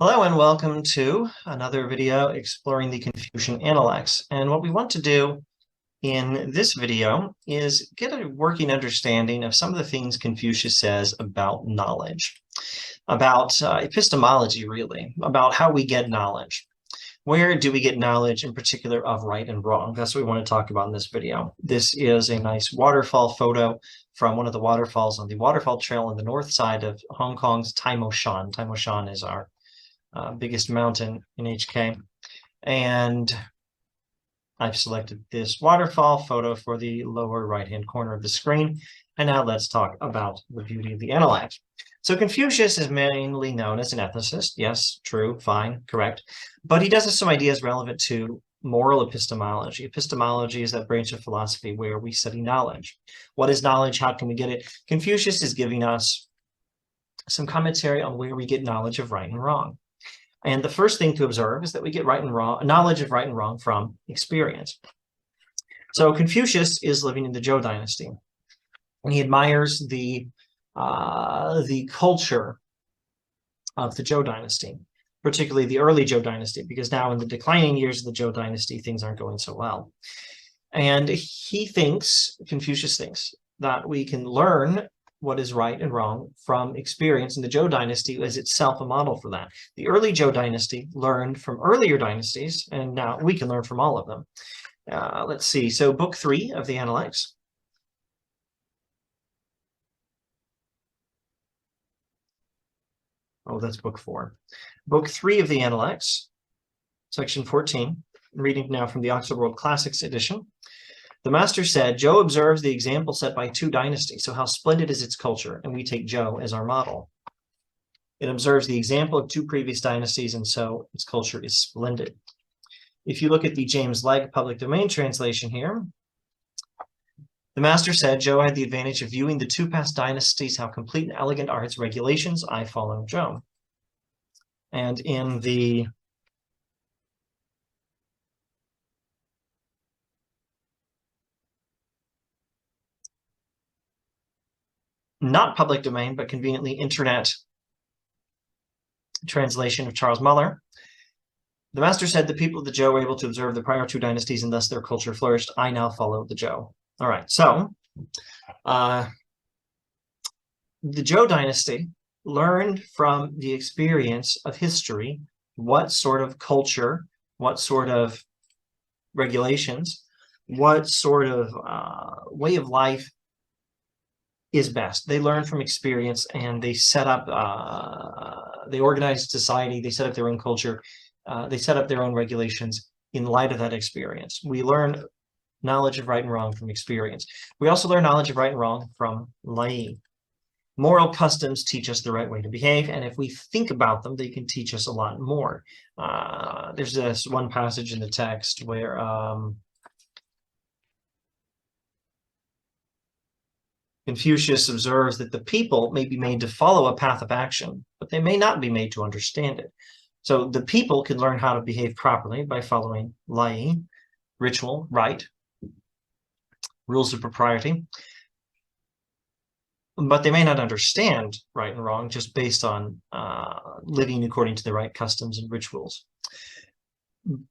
Hello and welcome to another video exploring the Confucian Analects. And what we want to do in this video is get a working understanding of some of the things Confucius says about knowledge, about epistemology really, about how we get knowledge. Where do we get knowledge in particular of right and wrong? That's what we want to talk about in this video. This is a nice waterfall photo from one of the waterfalls on the waterfall trail on the north side of Hong Kong's Tai Mo Shan. Tai Mo Shan is our biggest mountain in HK. And I've selected this waterfall photo for the lower right-hand corner of the screen. And now let's talk about the beauty of the Analects. So Confucius is mainly known as an ethicist. Yes, true, fine, correct. But he does have some ideas relevant to moral epistemology. Epistemology is that branch of philosophy where we study knowledge. What is knowledge? How can we get it? Confucius is giving us some commentary on where we get knowledge of right and wrong. And the first thing to observe is that we get right and wrong, knowledge of right and wrong from experience. So Confucius is living in the Zhou dynasty, and he admires the culture of the Zhou dynasty, particularly the early Zhou dynasty, because now in the declining years of the Zhou dynasty, things aren't going so well. And he thinks, Confucius thinks, that we can learn what is right and wrong from experience, and the Zhou dynasty is itself a model for that. The early Zhou dynasty learned from earlier dynasties, and now we can learn from all of them. Let's see, so book 3 of the Analects. Oh, that's book 4. Book 3 of the Analects, section 14, reading now from the Oxford World Classics edition. The master said, Zhou observes the example set by 2 dynasties, so how splendid is its culture, and we take Zhou as our model. It observes the example of 2 previous dynasties, and so its culture is splendid. If you look at the James Legge public domain translation here, the master said, Zhou had the advantage of viewing the 2 past dynasties, how complete and elegant are its regulations, I follow Zhou. And in the not public domain, but conveniently internet translation of Charles Muller, the master said the people of the Zhou were able to observe the prior 2 dynasties and thus their culture flourished. I now follow the Zhou. All right, so the Zhou dynasty learned from the experience of history what sort of culture, what sort of regulations, what sort of way of life is best. They learned from experience, and they set up, they organized society, they set up their own culture, they set up their own regulations in light of that experience. We learn knowledge of right and wrong from experience. We also learn knowledge of right and wrong from lai. Moral customs teach us the right way to behave, and if we think about them, they can teach us a lot more. There's this one passage in the text where Confucius observes that the people may be made to follow a path of action, but they may not be made to understand it. So the people can learn how to behave properly by following lai, ritual, right, rules of propriety, but they may not understand right and wrong just based on living according to the right customs and rituals.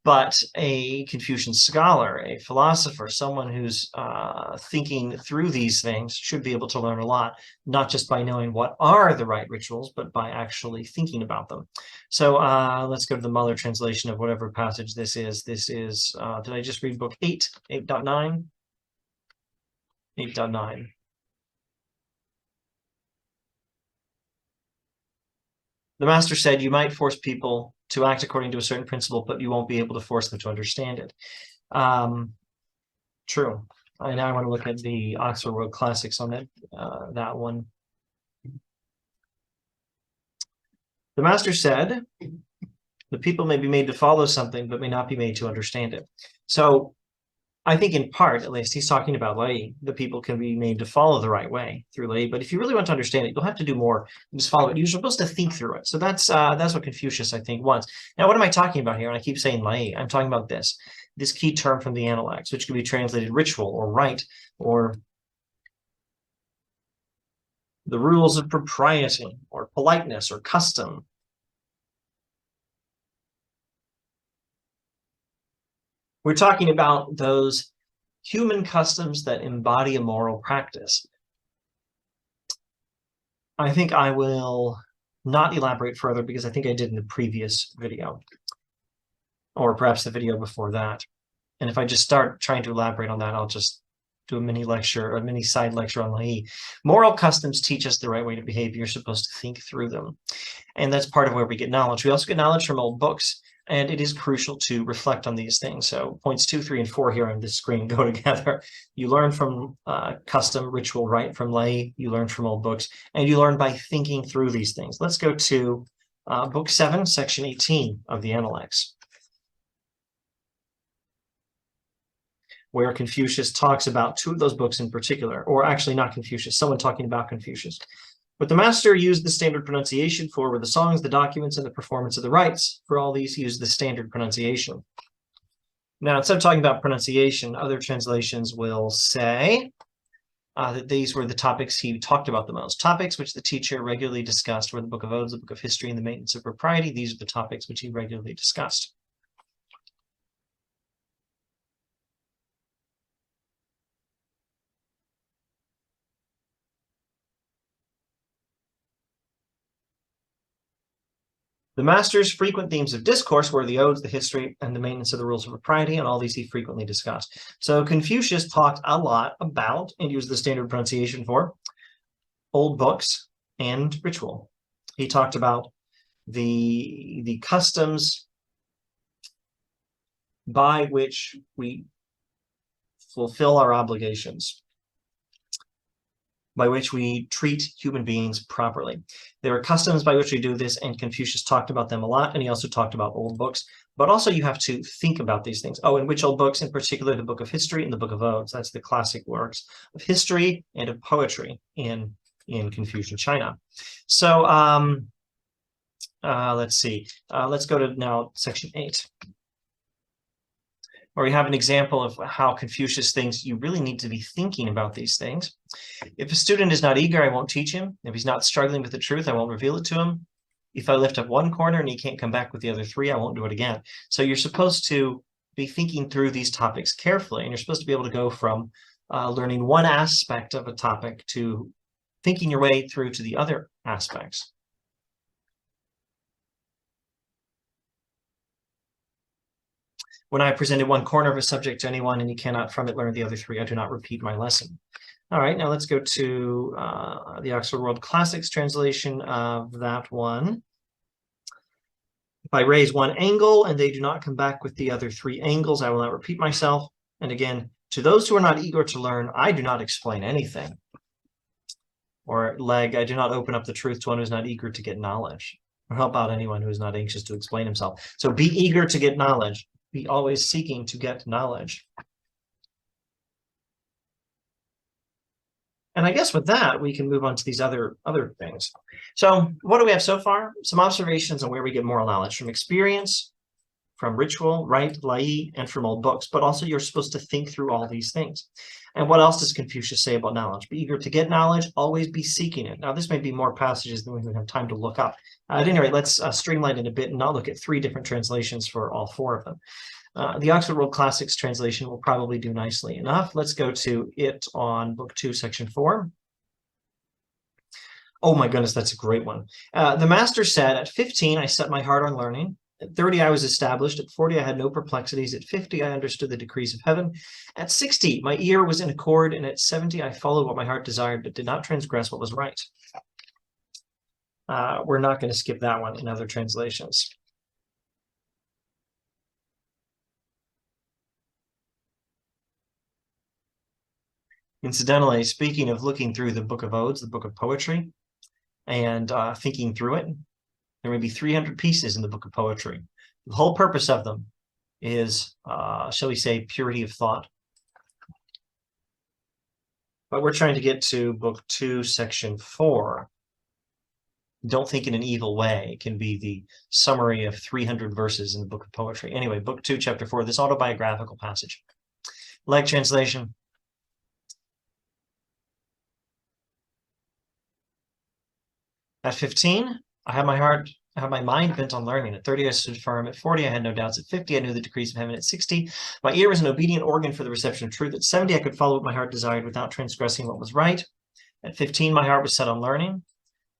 But a Confucian scholar, a philosopher, someone who's thinking through these things should be able to learn a lot, not just by knowing what are the right rituals, but by actually thinking about them. So let's go to the Muller translation of whatever passage this is. This is, did I just read book 8, 8.9? 8.9. The master said, you might force people to act according to a certain principle, but you won't be able to force them to understand it. True. I now want to look at the Oxford World Classics on that one. The master said, the people may be made to follow something, but may not be made to understand it. So I think in part, at least, he's talking about lai. The people can be made to follow the right way through lai, but if you really want to understand it, you'll have to do more than just follow it. You're supposed to think through it. So that's what Confucius, I think, wants. Now, what am I talking about here? And I keep saying lai. I'm talking about this key term from the Analects, which can be translated ritual or right, or the rules of propriety, or politeness, or custom. We're talking about those human customs that embody a moral practice. I think I will not elaborate further because I think I did in the previous video, or perhaps the video before that. And if I just start trying to elaborate on that, I'll just do a mini lecture, a mini side lecture on Lai. Moral customs teach us the right way to behave. You're supposed to think through them. And that's part of where we get knowledge. We also get knowledge from old books, and it is crucial to reflect on these things. So points 2, 3, and 4 here on this screen go together. You learn from custom, ritual, right, from Lai. You learn from old books, and you learn by thinking through these things. Let's go to book 7, section 18 of the Analects, where Confucius talks about two of those books in particular, or actually not Confucius, someone talking about Confucius. What the master used the standard pronunciation for were the songs, the documents, and the performance of the rites. For all these, he used the standard pronunciation. Now, instead of talking about pronunciation, other translations will say that these were the topics he talked about the most. Topics which the teacher regularly discussed were the Book of Odes, the Book of History, and the Maintenance of Propriety. These are the topics which he regularly discussed. The master's frequent themes of discourse were the odes, the history, and the maintenance of the rules of propriety, and all these he frequently discussed. So Confucius talked a lot about, and used the standard pronunciation for, old books and ritual. He talked about the customs by which we fulfill our obligations, by which we treat human beings properly. There are customs by which we do this, and Confucius talked about them a lot, and he also talked about old books. But also you have to think about these things. Oh, and which old books? In particular, the Book of History and the Book of Odes. That's the classic works of history and of poetry in Confucian China. So let's see. Let's go to now section 8. Where we have an example of how Confucius thinks you really need to be thinking about these things. If a student is not eager, I won't teach him. If he's not struggling with the truth, I won't reveal it to him. If I lift up one corner and he can't come back with the other 3, I won't do it again. So you're supposed to be thinking through these topics carefully, and you're supposed to be able to go from learning one aspect of a topic to thinking your way through to the other aspects. When I presented one corner of a subject to anyone and he cannot from it learn the other 3, I do not repeat my lesson. All right, now let's go to the Oxford World Classics translation of that one. If I raise one angle and they do not come back with the other 3 angles, I will not repeat myself. And again, to those who are not eager to learn, I do not explain anything. Or leg, I do not open up the truth to one who is not eager to get knowledge, or help out anyone who is not anxious to explain himself. So be eager to get knowledge. Be always seeking to get knowledge. And I guess with that, we can move on to these other things. So what do we have so far? Some observations on where we get moral knowledge from experience, from ritual, rite, Lai, and from old books. But also you're supposed to think through all these things. And what else does Confucius say about knowledge? Be eager to get knowledge, always be seeking it. Now, this may be more passages than we have time to look up. At any rate, let's streamline it a bit and not look at 3 different translations for all 4 of them. The Oxford World Classics translation will probably do nicely enough. Let's go to it on book 2, section 4. Oh my goodness, that's a great one. The master said, at 15, I set my heart on learning. At 30, I was established. At 40, I had no perplexities. At 50, I understood the decrees of heaven. At 60, my ear was in accord. And at 70, I followed what my heart desired, but did not transgress what was right. We're not going to skip that one in other translations. Incidentally, speaking of looking through the Book of Odes, the Book of Poetry, and thinking through it, there may be 300 pieces in the Book of Poetry. The whole purpose of them is, shall we say, purity of thought. But we're trying to get to book 2, section 4. Don't think in an evil way. It can be the summary of 300 verses in the Book of Poetry. Anyway, book 2, chapter 4, this autobiographical passage. Leg translation. At 15, I had my heart I had my mind bent on learning. At 30, I stood firm. At 40, I had no doubts. At 50, I knew the decrees of heaven. At 60, my ear was an obedient organ for the reception of truth. At 70, I could follow what my heart desired without transgressing what was right. At 15, my heart was set on learning.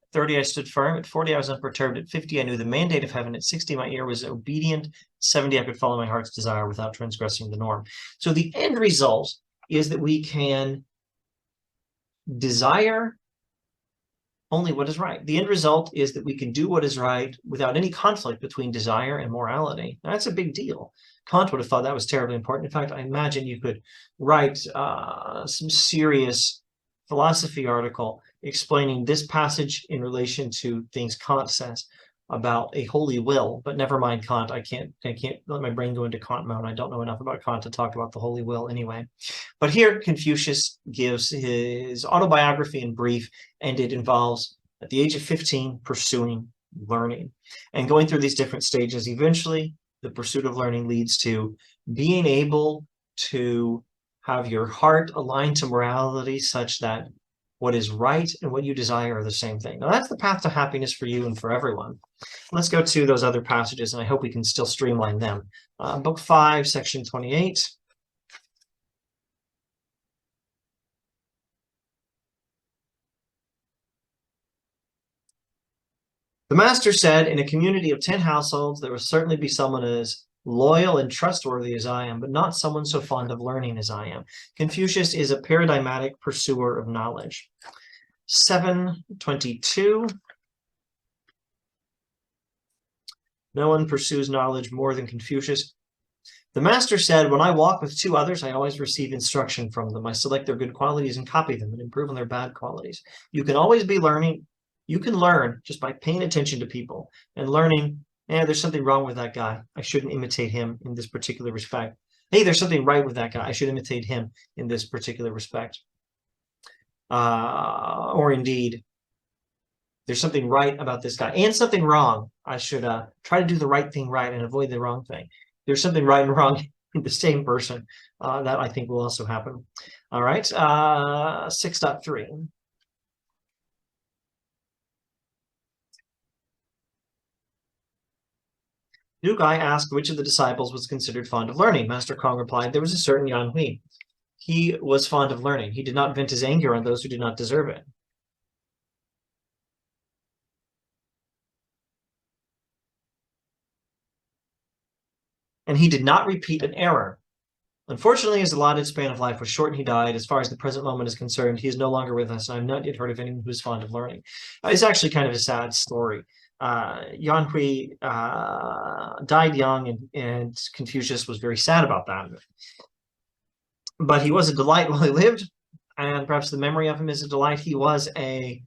At 30, I stood firm. At 40, I was unperturbed. At 50, I knew the mandate of heaven. At 60, my ear was obedient. At 70, I could follow my heart's desire without transgressing the norm. So the end result is that we can desire only what is right. The end result is that we can do what is right without any conflict between desire and morality. Now, that's a big deal. Kant would have thought that was terribly important. In fact, I imagine you could write some serious philosophy article explaining this passage in relation to things Kant says about a holy will, but never mind Kant. I can't let my brain go into Kant mode. I don't know enough about Kant to talk about the holy will anyway. But here Confucius gives his autobiography in brief, and it involves, at the age of 15, pursuing learning. And going through these different stages, eventually the pursuit of learning leads to being able to have your heart aligned to morality such that what is right and what you desire are the same thing. Now, that's the path to happiness for you and for everyone. Let's go to those other passages, and I hope we can still streamline them. Book 5, section 28. The master said, in a community of 10 households, there will certainly be someone as loyal and trustworthy as I am, but not someone so fond of learning as I am. Confucius is a paradigmatic pursuer of knowledge. 722. No one pursues knowledge more than Confucius. The master said, when I walk with 2 others, I always receive instruction from them. I select their good qualities and copy them and improve on their bad qualities. You can always be learning. You can learn just by paying attention to people and learning, there's something wrong with that guy. I shouldn't imitate him in this particular respect. Hey, there's something right with that guy. I should imitate him in this particular respect. Or indeed, there's something right about this guy and something wrong. I should try to do the right thing right and avoid the wrong thing. There's something right and wrong in the same person. That I think will also happen. All right, 6.3. Liu Gai asked which of the disciples was considered fond of learning. Master Kong replied, there was a certain Yan Hui. He was fond of learning. He did not vent his anger on those who did not deserve it. And he did not repeat an error. Unfortunately, his allotted span of life was short and he died. As far as the present moment is concerned, he is no longer with us, and I've not yet heard of anyone who is fond of learning. It's actually kind of a sad story. Yan Hui died young, and Confucius was very sad about that. But he was a delight while he lived, and perhaps the memory of him is a delight. He was a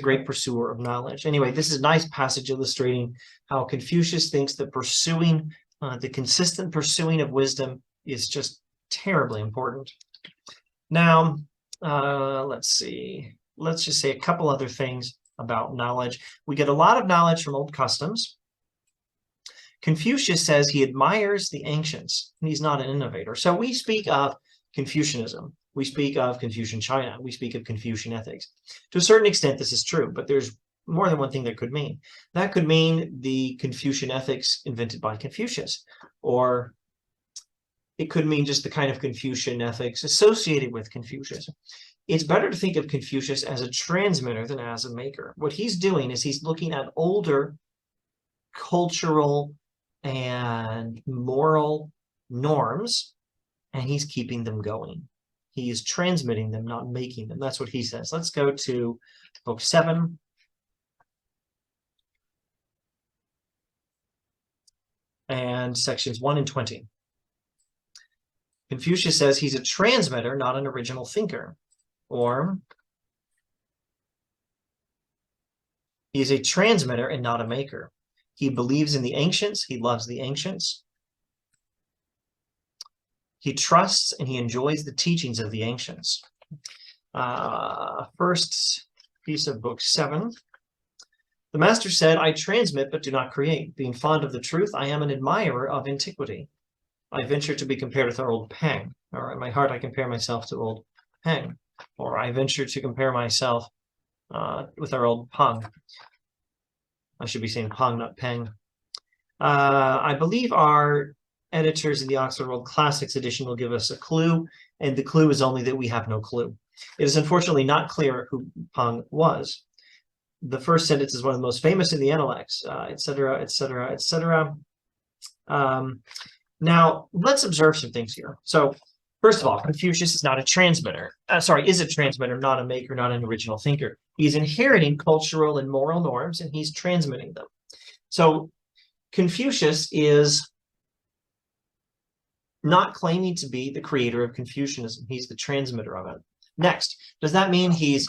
great pursuer of knowledge. Anyway, this is a nice passage illustrating how Confucius thinks that pursuing the consistent pursuing of wisdom is just terribly important. Now, let's see. Let's just say a couple other things about knowledge. We get a lot of knowledge from old customs. Confucius says he admires the ancients, and he's not an innovator. So we speak of Confucianism. We speak of Confucian China. We speak of Confucian ethics. To a certain extent, this is true, but there's more than one thing that could mean. That could mean the Confucian ethics invented by Confucius, or it could mean just the kind of Confucian ethics associated with Confucius. It's better to think of Confucius as a transmitter than as a maker. What he's doing is he's looking at older cultural and moral norms, and he's keeping them going. He is transmitting them, not making them. That's what he says. Let's go to book 7. And sections 1 and 20. Confucius says he's a transmitter, not an original thinker. Or he is a transmitter and not a maker. He believes in the ancients. He loves the ancients. He trusts and he enjoys the teachings of the ancients. First piece of book 7. The master said, I transmit but do not create. Being fond of the truth, I am an admirer of antiquity. I venture to be compared with our old Peng. Or in my heart, I compare myself to old Peng. Or I venture to compare myself with our old Peng. I should be saying Pong, not Peng. I believe our editors in the Oxford World Classics edition will give us a clue, and the clue is only that we have no clue. It is unfortunately not clear who Pong was. The first sentence is one of the most famous in the Analects, etc., etc., etc. Now, let's observe some things here. So, first of all, Confucius is not a transmitter. Is a transmitter, not a maker, not an original thinker. He's inheriting cultural and moral norms, and he's transmitting them. So, Confucius is not claiming to be the creator of Confucianism. He's the transmitter of it. Next, does that mean he's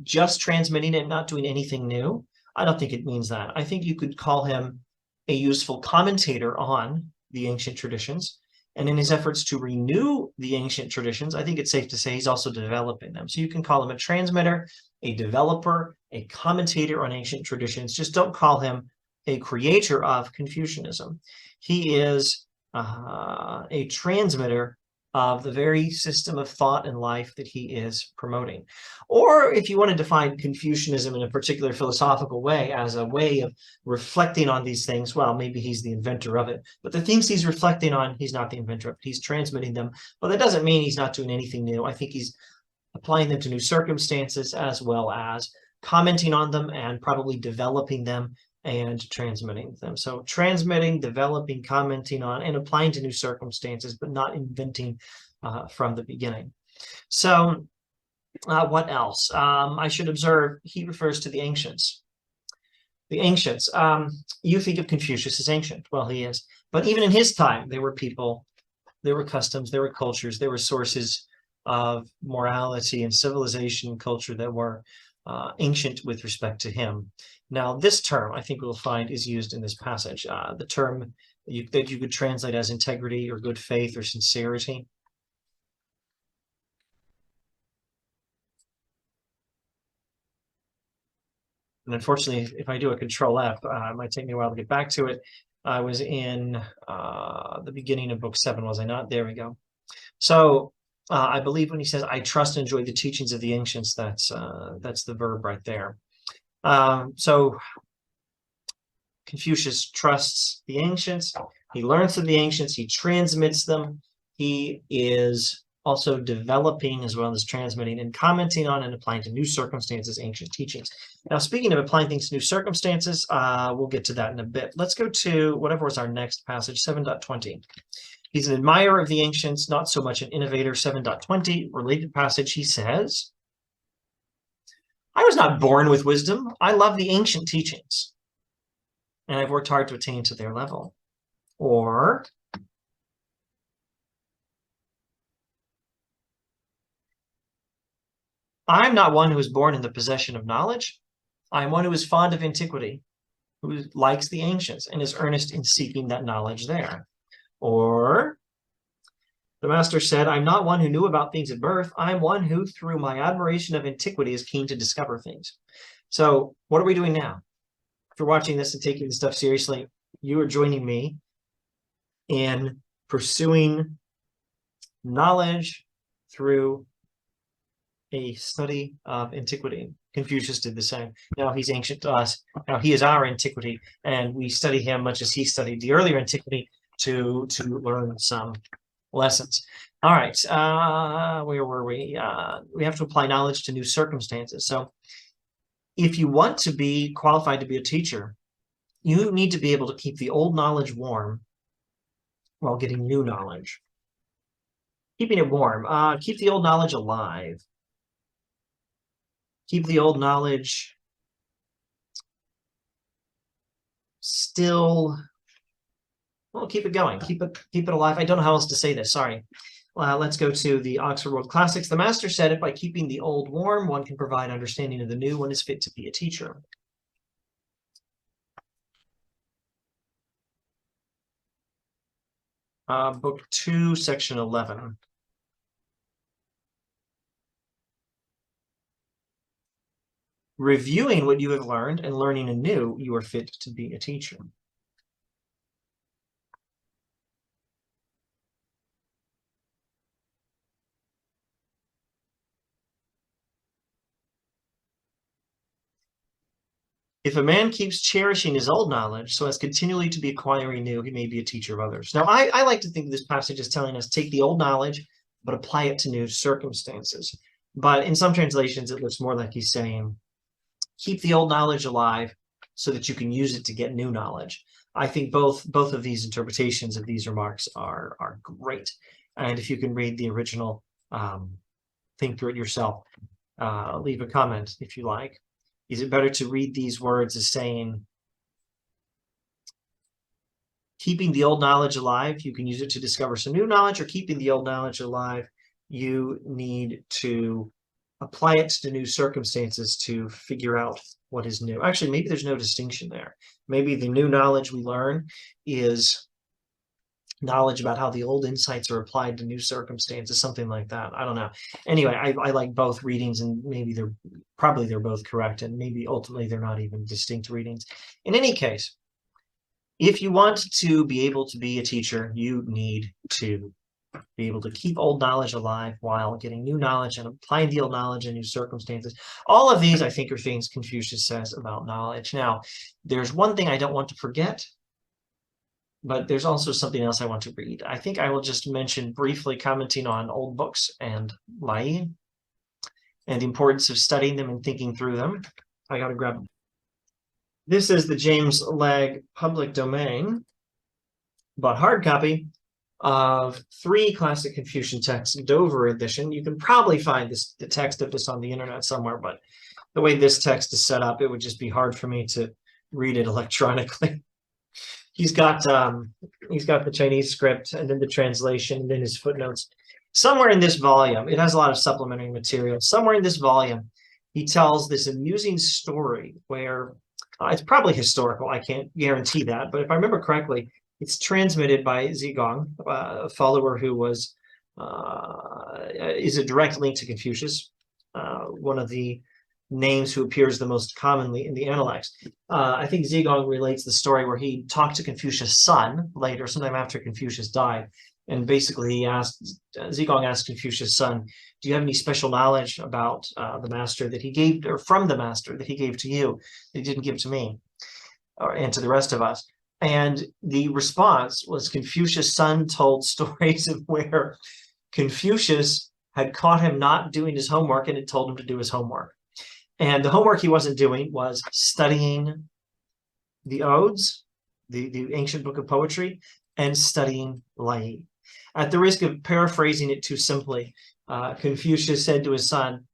just transmitting it, not doing anything new? I don't think it means that. I think you could call him a useful commentator on the ancient traditions. And in his efforts to renew the ancient traditions, I think it's safe to say he's also developing them. So you can call him a transmitter, a developer, a commentator on ancient traditions. Just don't call him a creator of Confucianism. He is a transmitter of the very system of thought and life that he is promoting. Or if you want to define Confucianism in a particular philosophical way as a way of reflecting on these things, well, maybe he's the inventor of it. But the things he's reflecting on, he's not the inventor of it. He's transmitting them. But that doesn't mean he's not doing anything new. I think he's applying them to new circumstances as well as commenting on them and probably developing them and transmitting them. So transmitting, developing, commenting on, and applying to new circumstances, but not inventing from the beginning. So what else? I should observe, he refers to the ancients. The ancients. You think of Confucius as ancient. Well, he is. But even in his time, there were people, there were customs, there were cultures, there were sources of morality and civilization and culture that were ancient with respect to him. Now, this term, I think we'll find, is used in this passage. The term that you could translate as integrity or good faith or sincerity. And unfortunately, if I do a Control F, it might take me a while to get back to it. I was in the beginning of book 7, was I not? There we go. So I believe when he says, I trust and enjoy the teachings of the ancients, that's the verb right there. So Confucius trusts the ancients. He learns from the ancients. He transmits them. He is also developing as well as transmitting and commenting on and applying to new circumstances, ancient teachings. Now, speaking of applying things to new circumstances, we'll get to that in a bit. Let's go to whatever was our next passage, 7.20. He's an admirer of the ancients, not so much an innovator. 7.20, related passage, he says, I was not born with wisdom. I love the ancient teachings, and I've worked hard to attain to their level. Or, I'm not one who is born in the possession of knowledge. I'm one who is fond of antiquity, who likes the ancients and is earnest in seeking that knowledge there. Or, the master said, I'm not one who knew about things at birth. I'm one who, through my admiration of antiquity, is keen to discover things. So what are we doing now? If you're watching this and taking this stuff seriously, you are joining me in pursuing knowledge through a study of antiquity. Confucius did the same. Now he's ancient to us. Now he is our antiquity, and we study him much as he studied the earlier antiquity to learn some lessons. All right, where were we? We have to apply knowledge to new circumstances. So if you want to be qualified to be a teacher, you need to be able to keep the old knowledge warm while getting new knowledge. Keeping it warm, keep the old knowledge alive. Keep the old knowledge still, well, keep it going, keep it alive. I don't know how else to say this, sorry. Let's go to the Oxford World Classics. The master said, if by keeping the old warm, one can provide understanding of the new, one is fit to be a teacher. Book 2, section 11. Reviewing what you have learned and learning anew, you are fit to be a teacher. If a man keeps cherishing his old knowledge so as continually to be acquiring new, he may be a teacher of others. Now, I like to think this passage is telling us take the old knowledge, but apply it to new circumstances. But in some translations, it looks more like he's saying, keep the old knowledge alive so that you can use it to get new knowledge. I think both of these interpretations of these remarks are great. And if you can read the original, think through it yourself. Leave a comment if you like. Is it better to read these words as saying, keeping the old knowledge alive, you can use it to discover some new knowledge, or keeping the old knowledge alive, you need to apply it to new circumstances to figure out what is new? Actually, maybe there's no distinction there. Maybe the new knowledge we learn is knowledge about how the old insights are applied to new circumstances, something like that. I don't know. Anyway, I like both readings, and maybe they're both correct, and maybe ultimately they're not even distinct readings. In any case, if you want to be able to be a teacher, you need to be able to keep old knowledge alive while getting new knowledge and applying the old knowledge in new circumstances. All of these, I think, are things Confucius says about knowledge. Now, there's one thing I don't want to forget, but there's also something else I want to read. I think I will just mention briefly commenting on old books and Lai and the importance of studying them and thinking through them. I got to grab them. This is the James Legge public domain, but hard copy of 3 classic Confucian texts, Dover edition. You can probably find the text of this on the internet somewhere, but the way this text is set up, it would just be hard for me to read it electronically. He's got the Chinese script, and then the translation, and then his footnotes. Somewhere in this volume, it has a lot of supplementary material. Somewhere in this volume, he tells this amusing story where it's probably historical. I can't guarantee that, but if I remember correctly, it's transmitted by Zigong, a follower who is a direct link to Confucius, one of the names who appears the most commonly in the Analects. I think Zigong relates the story where he talked to Confucius' son later, sometime after Confucius died, and basically Zigong asked Confucius' son, do you have any special knowledge about the master that he gave, or from the master that he gave to you, that he didn't give to me, and to the rest of us? And the response was Confucius' son told stories of where Confucius had caught him not doing his homework and had told him to do his homework. And the homework he wasn't doing was studying the Odes, the ancient book of poetry, and studying Lai. At the risk of paraphrasing it too simply, Confucius said to his son,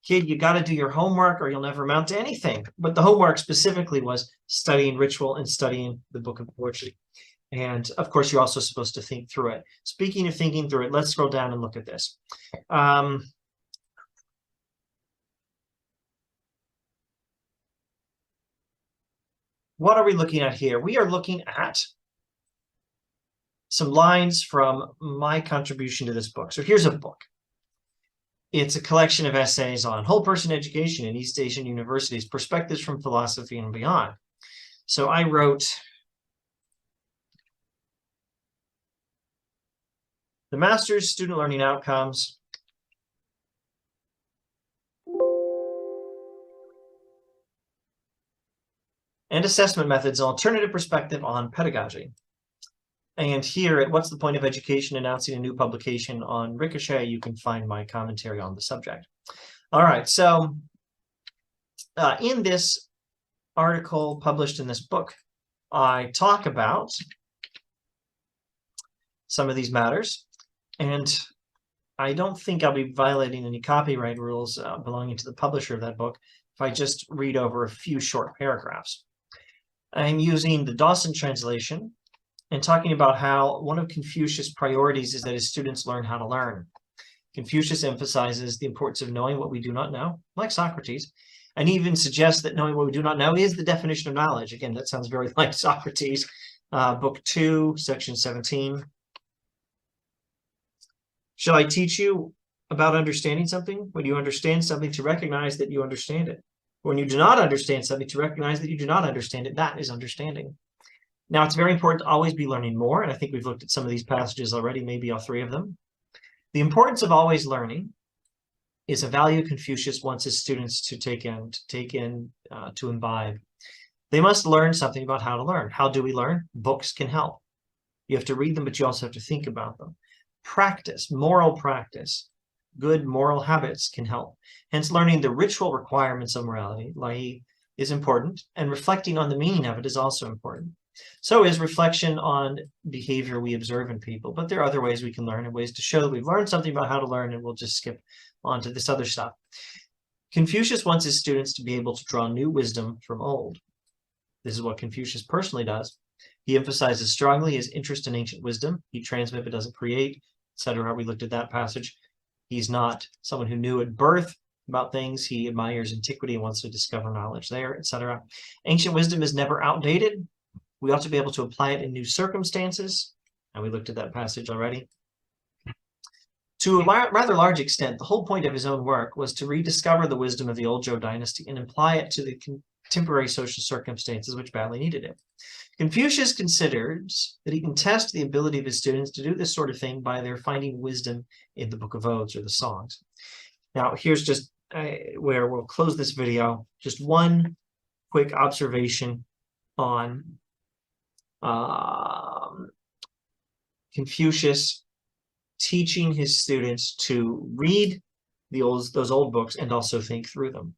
kid, you got to do your homework or you'll never amount to anything. But the homework specifically was studying ritual and studying the book of poetry. And of course, you're also supposed to think through it. Speaking of thinking through it, let's scroll down and look at this. What are we looking at here? We are looking at some lines from my contribution to this book. So here's a book. It's a collection of essays on whole person education in East Asian universities, perspectives from philosophy and beyond. So I wrote, the master's student learning outcomes and assessment methods, an alternative perspective on pedagogy. And here at What's the Point of Education, announcing a new publication on Ricochet, you can find my commentary on the subject. All right, so in this article published in this book, I talk about some of these matters, and I don't think I'll be violating any copyright rules belonging to the publisher of that book if I just read over a few short paragraphs. I'm using the Dawson translation and talking about how one of Confucius' priorities is that his students learn how to learn. Confucius emphasizes the importance of knowing what we do not know, like Socrates, and even suggests that knowing what we do not know is the definition of knowledge. Again, that sounds very like Socrates. Book 2, section 17. Shall I teach you about understanding something? When you understand something, to recognize that you understand it. When you do not understand something, to recognize that you do not understand it. That is understanding. Now, it's very important to always be learning more, and I think we've looked at some of these passages already, maybe all 3 of them. The importance of always learning is a value Confucius wants his students to take in, to imbibe. They must learn something about how to learn. How do we learn? Books can help. You have to read them, but you also have to think about them. Practice, moral practice, good moral habits can help. Hence, learning the ritual requirements of morality, like, is important, and reflecting on the meaning of it is also important. So is reflection on behavior we observe in people, but there are other ways we can learn and ways to show that we've learned something about how to learn, and we'll just skip on to this other stuff. Confucius wants his students to be able to draw new wisdom from old. This is what Confucius personally does. He emphasizes strongly his interest in ancient wisdom. He transmits but doesn't create, etc. We looked at that passage. He's not someone who knew at birth about things. He admires antiquity and wants to discover knowledge there, etc. Ancient wisdom is never outdated. We ought to be able to apply it in new circumstances. And we looked at that passage already. To a rather large extent, the whole point of his own work was to rediscover the wisdom of the old Zhou dynasty and apply it to the contemporary social circumstances which badly needed it. Confucius considers that he can test the ability of his students to do this sort of thing by their finding wisdom in the Book of Odes or the Songs. Now, here's just where we'll close this video. Just one quick observation on Confucius teaching his students to read those old books and also think through them.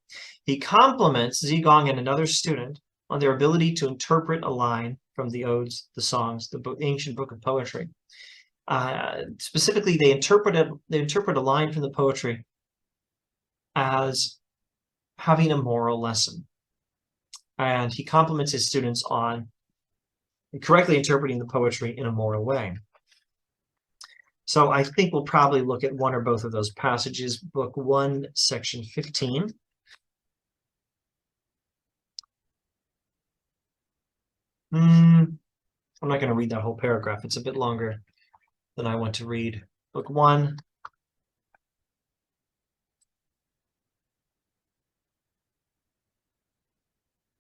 He compliments Zigong and another student on their ability to interpret a line from the odes, the songs, the ancient book of poetry. Specifically, they interpret a line from the poetry as having a moral lesson. And he compliments his students on correctly interpreting the poetry in a moral way. So I think we'll probably look at one or both of those passages. Book 1, section 15. I'm not going to read that whole paragraph. It's a bit longer than I want to read. Book 1.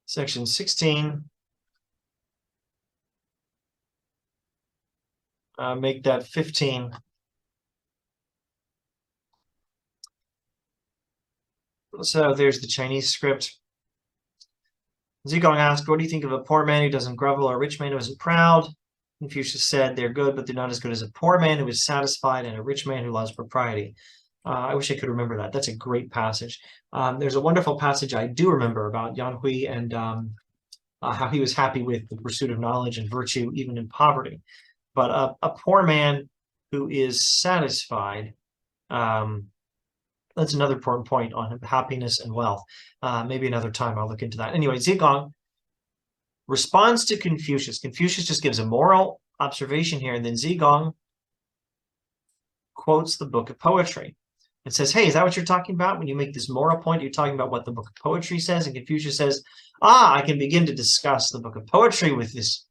Section 16. Make that 15. So there's the Chinese script. Zigong asked, what do you think of a poor man who doesn't grovel or a rich man who isn't proud? Confucius said, they're good, but they're not as good as a poor man who is satisfied and a rich man who loves propriety. I wish I could remember that. That's a great passage. There's a wonderful passage I do remember about Yan Hui and how he was happy with the pursuit of knowledge and virtue, even in poverty. But a poor man who is satisfied, that's another important point on happiness and wealth. Maybe another time I'll look into that. Anyway, Zigong responds to Confucius. Confucius just gives a moral observation here, and then Zigong quotes the book of poetry and says, hey, is that what you're talking about? When you make this moral point, you're talking about what the book of poetry says? And Confucius says, I can begin to discuss the book of poetry with this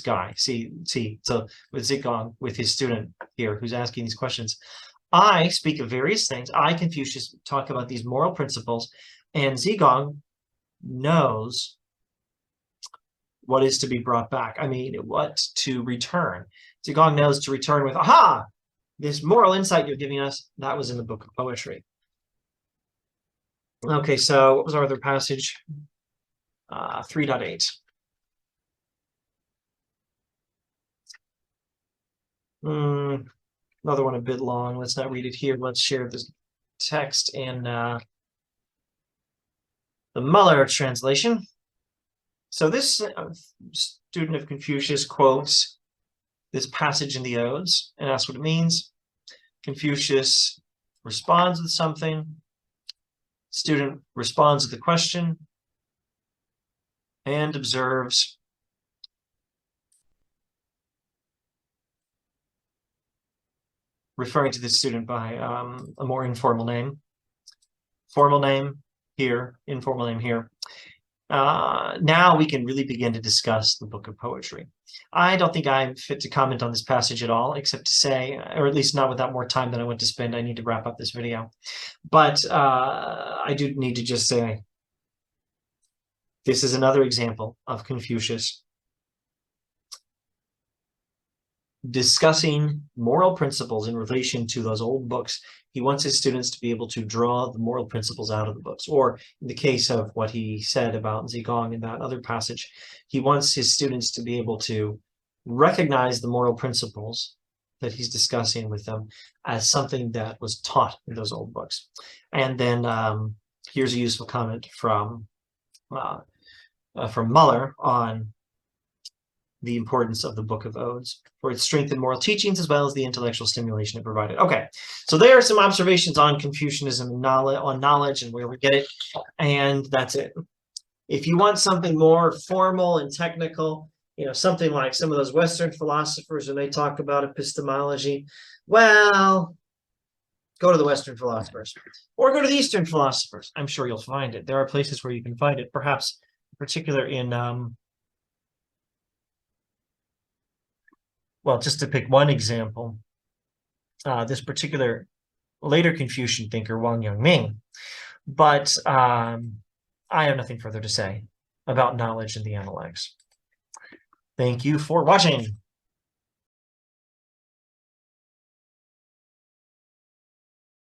guy. See, so with Zigong, with his student here who's asking these questions. I speak of various things. I, Confucius, talk about these moral principles, and Zigong knows what is to be brought back. I mean, what to return. Zigong knows to return with, aha, this moral insight you're giving us, that was in the book of poetry. Okay, so what was our other passage? 3.8. Another one a bit long. Let's not read it here. Let's share this text in the Muller translation. So this student of Confucius quotes this passage in the Odes and asks what it means. Confucius responds with something. Student responds with the question and observes referring to this student by a more informal name. Formal name here, informal name here. Now we can really begin to discuss the book of poetry. I don't think I'm fit to comment on this passage at all, except to say, or at least not without more time than I want to spend. I need to wrap up this video. But I do need to just say, this is another example of Confucius discussing moral principles in relation to those old books. He wants his students to be able to draw the moral principles out of the books. Or in the case of what he said about Zigong in that other passage, he wants his students to be able to recognize the moral principles that he's discussing with them as something that was taught in those old books. And then here's a useful comment from Muller on the importance of the Book of Odes for its strength in moral teachings as well as the intellectual stimulation it provided. Okay, so there are some observations on Confucianism and knowledge and where we get it, and that's it. If you want something more formal and technical, something like some of those Western philosophers when they talk about epistemology, well, go to the Western philosophers or go to the Eastern philosophers. I'm sure you'll find it. There are places where you can find it, perhaps in particular in well, just to pick one example, this particular later Confucian thinker, Wang Yongming. But I have nothing further to say about knowledge in the Analects. Thank you for watching.